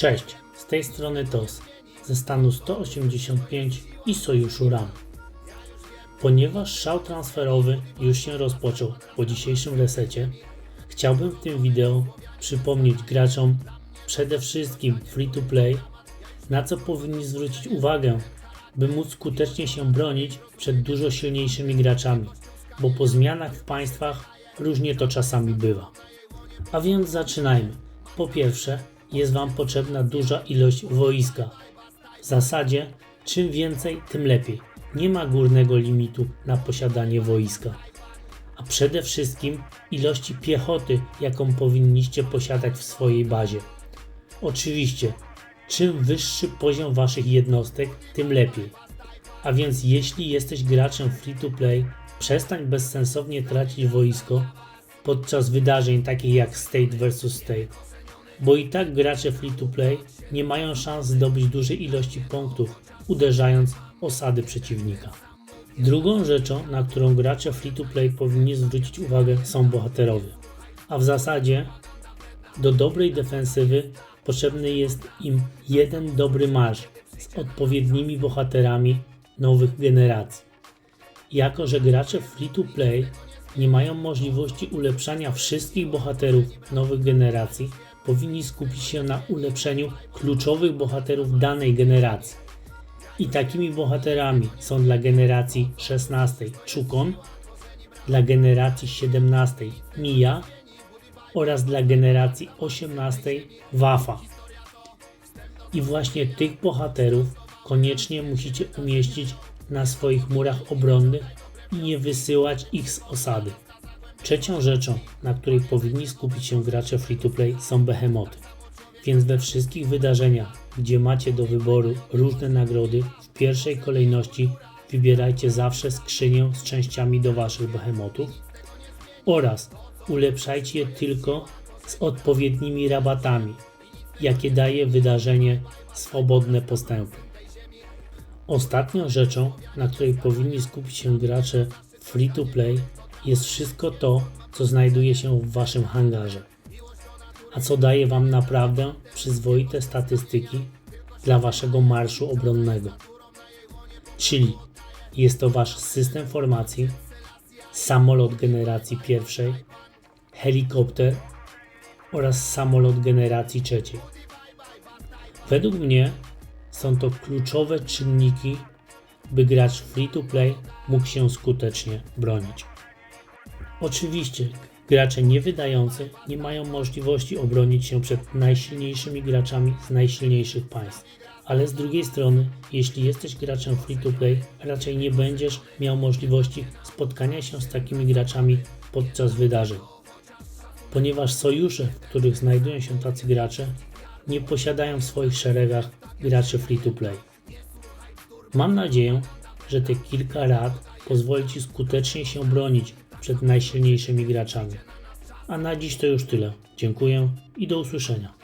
Cześć, z tej strony TOS ze stanu 185 i Sojuszu RAM. Ponieważ szał transferowy już się rozpoczął po dzisiejszym resecie, chciałbym w tym wideo przypomnieć graczom przede wszystkim free to play, na co powinni zwrócić uwagę, by móc skutecznie się bronić przed dużo silniejszymi graczami, bo po zmianach w państwach różnie to czasami bywa. A więc zaczynajmy. Po pierwsze, jest Wam potrzebna duża ilość wojska. W zasadzie czym więcej, tym lepiej. Nie ma górnego limitu na posiadanie wojska. A przede wszystkim ilości piechoty, jaką powinniście posiadać w swojej bazie. Oczywiście, czym wyższy poziom Waszych jednostek, tym lepiej. A więc jeśli jesteś graczem free to play, przestań bezsensownie tracić wojsko podczas wydarzeń takich jak State vs State. Bo i tak gracze free to play nie mają szans zdobyć dużej ilości punktów, uderzając osady przeciwnika. Drugą rzeczą, na którą gracze free to play powinni zwrócić uwagę, są bohaterowie. A w zasadzie do dobrej defensywy potrzebny jest im jeden dobry marsz z odpowiednimi bohaterami nowych generacji. Jako że gracze free to play nie mają możliwości ulepszania wszystkich bohaterów nowych generacji, powinni skupić się na ulepszeniu kluczowych bohaterów danej generacji. I takimi bohaterami są dla generacji 16 Chukon, dla generacji 17 Mia oraz dla generacji 18 Wafa. I właśnie tych bohaterów koniecznie musicie umieścić na swoich murach obronnych i nie wysyłać ich z osady. Trzecią rzeczą, na której powinni skupić się gracze free to play, są behemoty. Więc we wszystkich wydarzeniach, gdzie macie do wyboru różne nagrody, w pierwszej kolejności wybierajcie zawsze skrzynię z częściami do waszych behemotów oraz ulepszajcie je tylko z odpowiednimi rabatami, jakie daje wydarzenie Swobodne Postępy. Ostatnią rzeczą, na której powinni skupić się gracze free to play, jest wszystko to, co znajduje się w waszym hangarze, a co daje wam naprawdę przyzwoite statystyki dla waszego marszu obronnego. Czyli jest to wasz system formacji, samolot generacji pierwszej, helikopter oraz samolot generacji trzeciej. Według mnie są to kluczowe czynniki, by gracz free to play mógł się skutecznie bronić. Oczywiście gracze niewydający nie mają możliwości obronić się przed najsilniejszymi graczami z najsilniejszych państw, ale z drugiej strony, jeśli jesteś graczem free to play, raczej nie będziesz miał możliwości spotkania się z takimi graczami podczas wydarzeń, ponieważ sojusze, w których znajdują się tacy gracze, nie posiadają w swoich szeregach graczy free to play. Mam nadzieję, że te kilka rad pozwoli Ci skutecznie się bronić przed najsilniejszymi graczami. A na dziś to już tyle. Dziękuję i do usłyszenia.